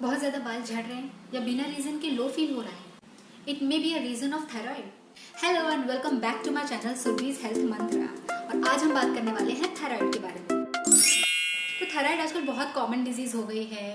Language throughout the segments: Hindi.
बहुत ज़्यादा बाल झड़ रहे हैं या बिना रीज़न के लो फील हो रहा है। It may be a reason of thyroid. Hello and welcome back to my channel Surbhi's health mantra. और आज हम बात करने वाले हैं थायराइड के बारे में। तो थायराइड आजकल बहुत कॉमन डिजीज हो गई है।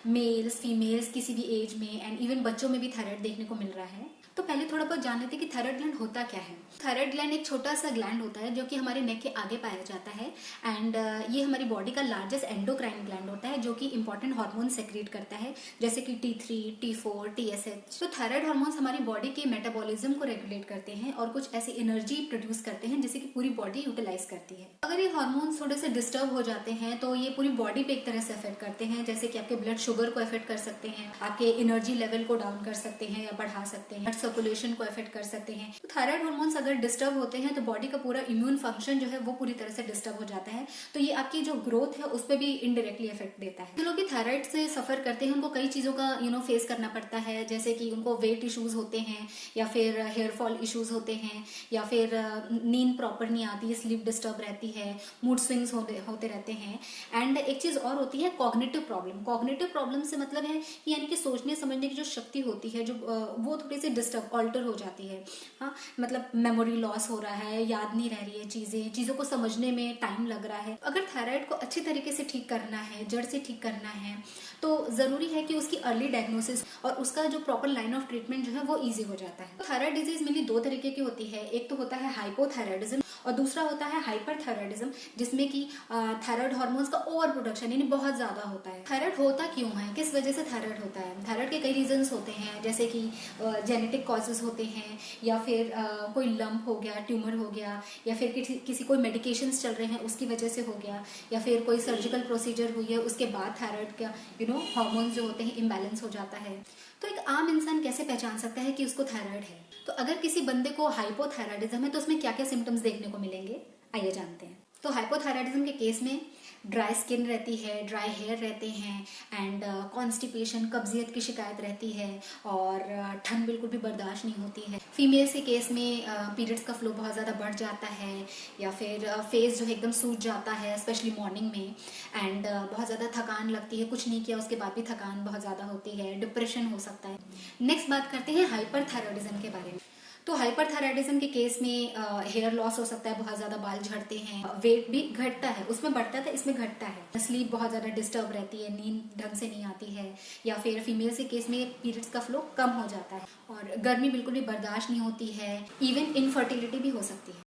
मेल्स फीमेल्स किसी भी एज में एंड इवन बच्चों में भी थायराइड देखने को मिल रहा है। तो पहले थोड़ा बहुत जान लेते हैं कि थायराइड ग्लैंड होता क्या है। थायराइड ग्लैंड एक छोटा सा ग्लैंड होता है जो कि हमारे नेक के आगे पाया जाता है एंड ये हमारी बॉडी का लार्जेस्ट एंडोक्राइन ग्लैंड होता है जो कि इंपॉर्टेंट हार्मोन सेक्रेट करता है जैसे कि T3, T4, TSH। तो थायराइड हार्मोन्स हमारी बॉडी के मेटाबॉलिज्म को रेगुलेट करते हैं और कुछ ऐसी एनर्जी प्रोड्यूस करते हैं जिससे कि पूरी बॉडी यूटिलाइज करती है। अगर ये हार्मोन्स थोड़े से डिस्टर्ब हो जाते हैं तो ये पूरी बॉडी पे एक तरह से अफेक्ट करते हैं, जैसे कि आपके ब्लड शुगर को अफेक्ट कर सकते हैं, आपके एनर्जी लेवल को डाउन कर सकते हैं या बढ़ा सकते हैं, ब्लड सर्कुलेशन को अफेक्ट कर सकते हैं। तो थायराइड हार्मोन्स अगर डिस्टर्ब होते हैं तो बॉडी का पूरा इम्यून फंक्शन जो है वो पूरी तरह से डिस्टर्ब हो जाता है। तो ये आपकी जो ग्रोथ है उस पर भी इनडायरेक्टली इफेक्ट देता है। जो लोग थायराइड से सफर करते हैं उनको कई चीजों का फेस करना पड़ता है, जैसे कि उनको वेट इश्यूज होते हैं या फिर हेयर फॉल इश्यूज होते हैं या फिर नींद प्रॉपर नहीं आती, स्लीप डिस्टर्ब रहती है, मूड स्विंग्स होते रहते हैं। एंड एक चीज और होती है कॉग्निटिव प्रॉब्लम। कॉग्निटिव प्रॉब्लम से मतलब है कि यानी कि सोचने समझने की जो शक्ति होती है जो वो थोड़ी सी डिस्टर्ब ऑल्टर हो जाती है। हाँ, मतलब मेमोरी लॉस हो रहा है, याद नहीं रह रही है चीजों को समझने में टाइम लग रहा है। अगर थायराइड को अच्छी तरीके से ठीक करना है, जड़ से ठीक करना है, तो जरूरी है कि उसकी अर्ली डायग्नोसिस और उसका जो प्रॉपर लाइन ऑफ ट्रीटमेंट जो है वो इजी हो जाता है। थायराइड डिजीज मेनली दो तरीके की होती है। एक तो होता है हाइपोथायराइडिज्म और दूसरा होता है हाइपरथायराइडिज्म, जिसमें कि थायराइड हार्मोन्स का ओवर प्रोडक्शन यानी बहुत ज्यादा होता है। थायराइड होता क्यों है, किस वजह से थायराइड होता है? थायराइड के कई रीजंस होते हैं, जैसे कि जेनेटिक कॉजेज होते हैं या फिर कोई लंप हो गया, ट्यूमर हो गया, या फिर किसी कोई मेडिकेशंस चल रहे हैं उसकी वजह से हो गया, या फिर कोई सर्जिकल प्रोसीजर हुई है उसके बाद थायराइड का हार्मोन्स जो होते हैं इम्बैलेंस हो जाता है। तो एक आम इंसान कैसे पहचान सकता है कि उसको थायराइड है? तो अगर किसी बंदे को हाइपोथायराइडिज्म है तो उसमें क्या क्या सिम्टम्स देखने को मिलेंगे, आइए जानते हैं। तो हाइपोथायराइडिज्म के केस में ड्राई स्किन रहती है, ड्राई हेयर रहते हैं एंड कॉन्स्टिपेशन, कब्जियत की शिकायत रहती है और ठंड बिल्कुल भी बर्दाश्त नहीं होती है। फीमेल्स के केस में पीरियड्स का फ्लो बहुत ज़्यादा बढ़ जाता है या फिर फेस जो है एकदम सूज जाता है स्पेशली मॉर्निंग में एंड बहुत ज़्यादा थकान लगती है, कुछ नहीं किया उसके बाद भी थकान बहुत ज़्यादा होती है, डिप्रेशन हो सकता है। नेक्स्ट बात करते हैं हाइपरथायराइडिज्म के बारे में। तो हाइपरथायराइडिज्म के केस में हेयर लॉस हो सकता है, बहुत ज्यादा बाल झड़ते हैं, वेट भी घटता है, उसमें बढ़ता था इसमें घटता है, स्लीप बहुत ज्यादा डिस्टर्ब रहती है, नींद ढंग से नहीं आती है, या फिर फीमेल्स के केस में पीरियड्स का फ्लो कम हो जाता है और गर्मी बिल्कुल भी बर्दाश्त नहीं होती है, इवन इनफर्टिलिटी भी हो सकती है।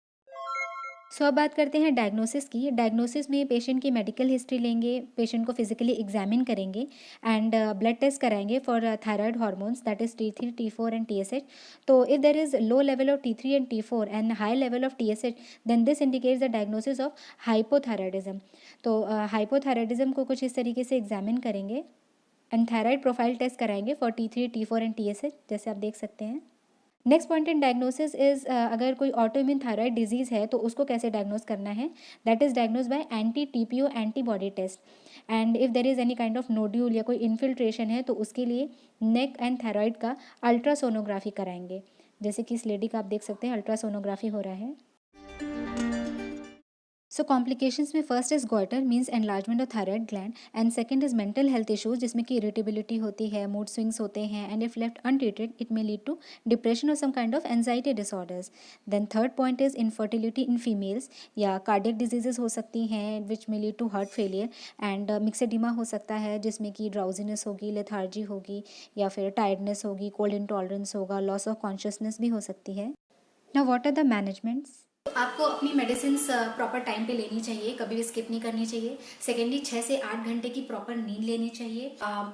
सो अब बात करते हैं डायग्नोसिस की। डायग्नोसिस में पेशेंट की मेडिकल हिस्ट्री लेंगे, पेशेंट को फिजिकली एग्जामिन करेंगे एंड ब्लड टेस्ट कराएंगे for thyroid hormones that is T3, T4 and TSH। तो if there is low level of T3 and T4 and high level of TSH then this indicates the diagnosis of hypothyroidism. तो हाइपोथायराइडिज्म को कुछ इस तरीके से एग्जामिन करेंगे एंड थायराइड प्रोफाइल टेस्ट कराएंगे for T3, T4 and TSH, जैसे आप देख सकते हैं। Next point in diagnosis is अगर कोई ऑटोइम्यून थायराइड डिजीज़ है तो उसको कैसे डायग्नोज करना है। That is diagnose by anti TPO antibody test and if there is any kind of nodule या कोई इन्फिल्ट्रेशन है तो उसके लिए नेक एंड थायराइड का अल्ट्रासोनोग्राफी कराएंगे, जैसे कि इस लेडी का आप देख सकते हैं अल्ट्रासोनोग्राफी हो रहा है। सो कॉम्प्लिकेशंस में first is goitre means enlargement of thyroid gland and second is mental health issues जिसमें कि इरिटेबिलिटी होती है, मूड स्विंग्स होते हैं and if left untreated it may lead to depression और some kind of anxiety disorders. Then third point is infertility in females या कार्डियक डिजीजेस हो सकती हैं which may lead to heart failure and myxoedema हो सकता है जिसमें कि ड्राउजीनेस होगी, लेथार्जी होगी या फिर टायर्डनेस होगी, कोल्ड इंटॉलरेंस होगा, लॉस ऑफ कॉन्शियसनेस भी हो सकती है। Now what are the managements? तो आपको अपनी मेडिसिन प्रॉपर टाइम पे लेनी चाहिए, कभी भी स्किप नहीं करनी चाहिए। सेकेंडली 6 से 8 घंटे की प्रॉपर नींद लेनी चाहिए।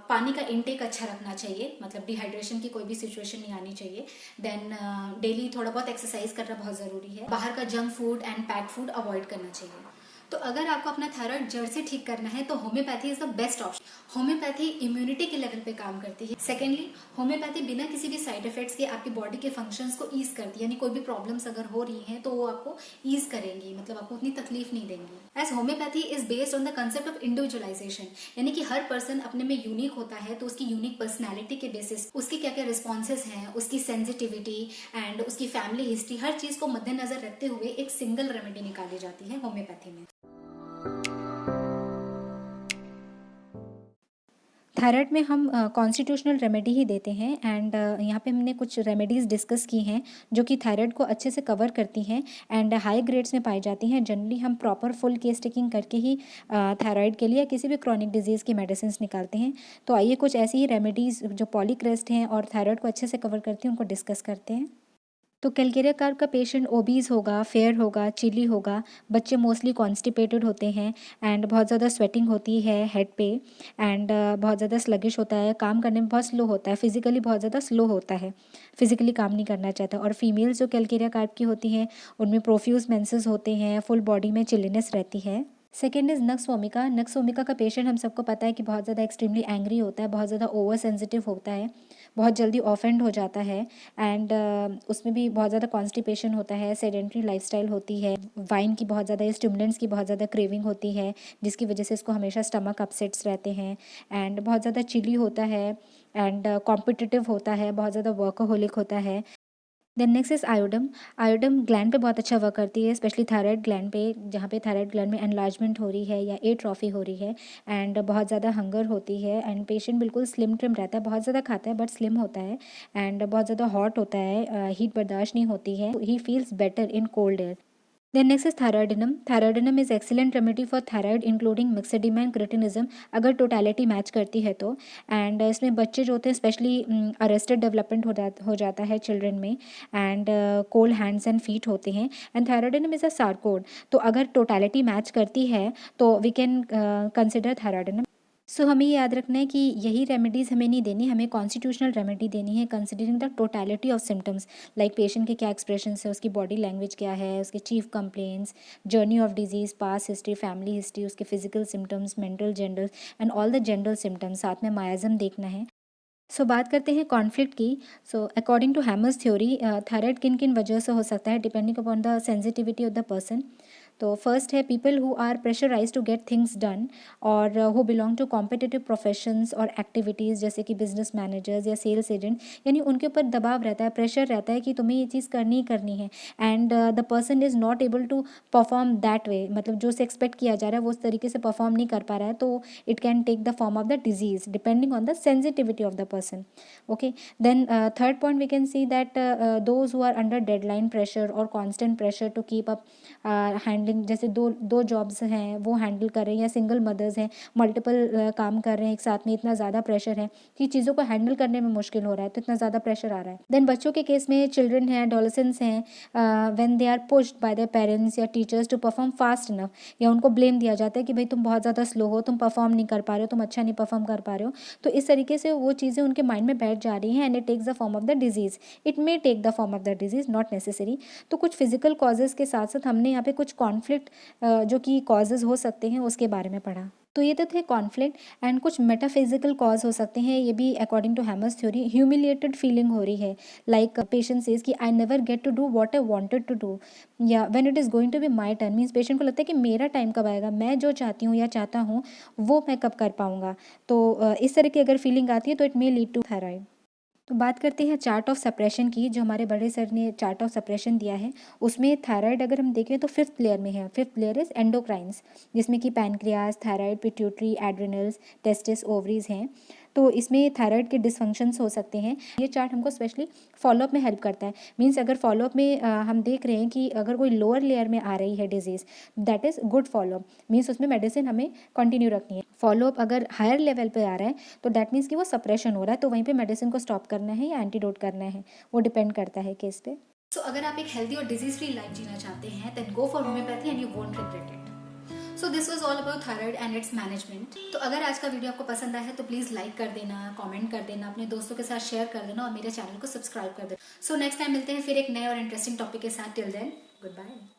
पानी का इनटेक अच्छा रखना चाहिए, मतलब डिहाइड्रेशन की कोई भी सिचुएशन नहीं आनी चाहिए। देन डेली थोड़ा बहुत एक्सरसाइज करना बहुत जरूरी है। बाहर का junk food and packed food avoid करना चाहिए। तो अगर आपको अपना थायराइड जड़ से ठीक करना है तो homeopathy is the best option. Homeopathy immunity के लेवल पे काम करती है। सेकेंडली होम्योपैथी बिना किसी भी साइड इफेक्ट्स के आपकी बॉडी के फंक्शंस को ईज करती है, यानी कोई भी प्रॉब्लम्स अगर हो रही हैं तो वो आपको ईज करेंगी, मतलब आपको उतनी तकलीफ नहीं देंगी। As homeopathy is based on the concept of individualisation, यानी कि हर पर्सन अपने में यूनिक होता है, तो उसकी यूनिक पर्सनैलिटी के बेसिस उसके क्या क्या रिस्पॉन्सेज हैं, उसकी सेंसिटिविटी एंड उसकी फैमिली हिस्ट्री, हर चीज को मद्देनजर रखते हुए एक सिंगल रेमेडी निकाली जाती है होम्योपैथी में। थायराइड में हम कॉन्स्टिट्यूशनल रेमेडी ही देते हैं एंड यहाँ पे हमने कुछ रेमेडीज़ डिस्कस की हैं जो कि थायराइड को अच्छे से कवर करती हैं एंड हाई ग्रेड्स में पाई जाती हैं। जनरली हम प्रॉपर फुल केस टेकिंग करके ही थायराइड के लिए किसी भी क्रॉनिक डिजीज़ की मेडिसिन निकालते हैं। तो आइए कुछ ऐसी ही रेमेडीज़ जो पॉलीक्रेस्ट हैं और थायराइड को अच्छे से कवर करती हैं उनको डिस्कस करते हैं। तो कैलकेरिया कार्प का पेशेंट ओबीज होगा, फेयर होगा, चिली होगा, बच्चे मोस्टली कॉन्स्टिपेटेड होते हैं एंड बहुत ज़्यादा स्वेटिंग होती है हेड पे एंड बहुत ज़्यादा स्लगिश होता है, काम करने में बहुत स्लो होता है, फिजिकली बहुत ज़्यादा स्लो होता है, फिजिकली काम नहीं करना चाहता। और फीमेल्स जो कैलकेरिया कार्प की होती हैं उनमें प्रोफ्यूज मेंसेस होते हैं, फुल बॉडी में चिलीनेस रहती है। Second is nux vomica. Nux vomica का पेशेंट हम सबको पता है कि बहुत ज़्यादा एक्सट्रीमली एंग्री होता है, बहुत ज़्यादा ओवर सेंसिटिव होता है, बहुत जल्दी ऑफेंड हो जाता है एंड उसमें भी बहुत ज़्यादा कॉन्स्टिपेशन होता है, सेडेंट्री लाइफस्टाइल होती है, वाइन की बहुत ज़्यादा, स्टिमुलेंट्स की बहुत ज़्यादा क्रेविंग होती है जिसकी वजह से इसको हमेशा स्टमक अपसेट्स रहते हैं एंड बहुत ज़्यादा चिली होता है एंड कॉम्पिटिटिव होता है, बहुत ज़्यादा वर्कोहोलिक होता है। Then next is iodum. Iodum gland पे बहुत अच्छा वर्क करती है, स्पेशली थायराइड ग्लैंड पे, जहाँ पे थायराइड ग्लैंड में एनलार्जमेंट हो रही है या एट्रॉफी हो रही है एंड बहुत ज़्यादा हंगर होती है एंड पेशेंट बिल्कुल स्लिम ट्रिम रहता है, बहुत ज़्यादा खाता है बट स्लिम होता है एंड बहुत ज़्यादा हॉट होता है, हीट बर्दाश्त नहीं होती है, he feels better in cold air. Then next is thyroidinum. Thyroidinum is excellent remedy for thyroid including myxoedema and cretinism, अगर टोटलिटी मैच करती है तो। एंड इसमें बच्चे जो होते हैं स्पेशली अरेस्टेड डेवलपमेंट हो जाता है चिल्ड्रन में and cold hands and feet होते हैं and thyroidinum is a sarcode, तो अगर टोटलिटी मैच करती है तो वी कैन कंसिडर थायराइडिनम। सो हमें ये याद रखना है कि यही रेमेडीज़ हमें नहीं देनी, हमें कॉन्स्टिट्यूशनल रेमेडी देनी है considering the totality of symptoms, like patient के क्या एक्सप्रेशन है, उसकी बॉडी लैंग्वेज क्या है, उसके chief complaints, journey of disease, past history, family history, उसके physical symptoms, mental general and all the general symptoms, साथ में मायाज़म देखना है। सो बात करते हैं कॉन्फ्लिक्ट की। सो according to Hamer's theory, thyroid किन किन वजह से हो सकता है depending upon the sensitivity of the person. तो फर्स्ट है people who are pressurise to get things done और who belong to competitive professions और एक्टिविटीज़ जैसे कि बिजनेस मैनेजर्स या सेल्स एजेंट, यानी उनके ऊपर दबाव रहता है, प्रेशर रहता है कि तुम्हें ये चीज़ करनी ही करनी है and the person is not able to perform that way, मतलब जो से एक्सपेक्ट किया जा रहा है वो उस तरीके से परफॉर्म नहीं कर पा रहा है, तो it can take the form of the disease depending on the sensitivity of the person. Okay, then third point we can see that those who are under deadline pressure or constant pressure to keep up handling, जैसे दो जॉब्स हैं वो हैंडल कर रहे हैं या सिंगल मदर्स हैं, मल्टीपल काम कर रहे हैं एक साथ में, इतना ज़्यादा प्रेशर है कि चीज़ों को हैंडल करने में मुश्किल हो रहा है, तो इतना ज़्यादा प्रेशर आ रहा है। देन बच्चों के केस में चिल्ड्रन हैं, एडोलेसेंट्स हैं, when they are pushed by their parents या teachers to perform fast enough, या उनको ब्लेम दिया जाता है कि भाई तुम बहुत ज़्यादा स्लो हो, तुम परफॉर्म नहीं कर पा रहे हो, तुम अच्छा नहीं परफॉर्म कर पा रहे हो, तो इस तरीके से वो चीज़ें उनके माइंड में बैठ जा रही हैं and it takes the form of the disease, it may take the form of the disease, not necessary. तो कुछ फिजिकल कॉजेज़ के साथ साथ हमने यहाँ पे कुछ कॉन्फ्लिक्ट जो कि कॉजेज़ हो सकते हैं उसके बारे में पढ़ा। तो ये तो थे कॉन्फ्लिक्ट एंड कुछ मेटाफिजिकल कॉज हो सकते हैं, ये भी according to Hamer's theory. Humiliated feeling हो रही है, लाइक पेशेंट सेज कि I never get to do what I wanted to do, या when it is going to be my turn, means patient को लगता है कि मेरा टाइम कब आएगा, मैं जो चाहती हूँ या चाहता हूँ वो मैं कब कर पाऊँगा। तो इस तरह की अगर फीलिंग आती है तो it may lead to thyroid. तो बात करते हैं चार्ट ऑफ सप्रेशन की, जो हमारे बड़े सर ने चार्ट ऑफ सप्रेशन दिया है उसमें थायराइड अगर हम देखें तो फिफ्थ लेयर में है। फिफ्थ लेयर इज एंडोक्राइंस, जिसमें कि pancreas, thyroid, pituitary, adrenals, testis, ovaries हैं। तो इसमें थायराइड के डिसफंक्शंस हो सकते हैं। ये चार्ट हमको स्पेशली फॉलोअप में हेल्प करता है, मीन्स अगर फॉलोअप में हम देख रहे हैं कि अगर कोई लोअर लेयर में आ रही है disease, that is good follow up, means उसमें मेडिसिन हमें कंटिन्यू रखनी है। फॉलोअप अगर हायर लेवल पे आ रहा है तो दैट मीन्स कि वो सप्रेशन हो रहा है, तो वहीं पे मेडिसिन को स्टॉप करना है या एंटीडोट करना है, वो डिपेंड करता है केस पे। सो अगर आप एक हेल्दी और डिजीज फ्री लाइफ जीना चाहते हैं then go for homeopathy and you won't regret it. So this was all about thyroid and its management. तो अगर आज का वीडियो आपको पसंद आया है तो प्लीज लाइक कर देना, कमेंट कर देना, अपने दोस्तों के साथ शेयर कर देना और मेरे चैनल को सब्सक्राइब कर देना। सो नेक्स्ट टाइम मिलते हैं फिर एक नए और इंटरेस्टिंग टॉपिक के साथ। Till then good bye.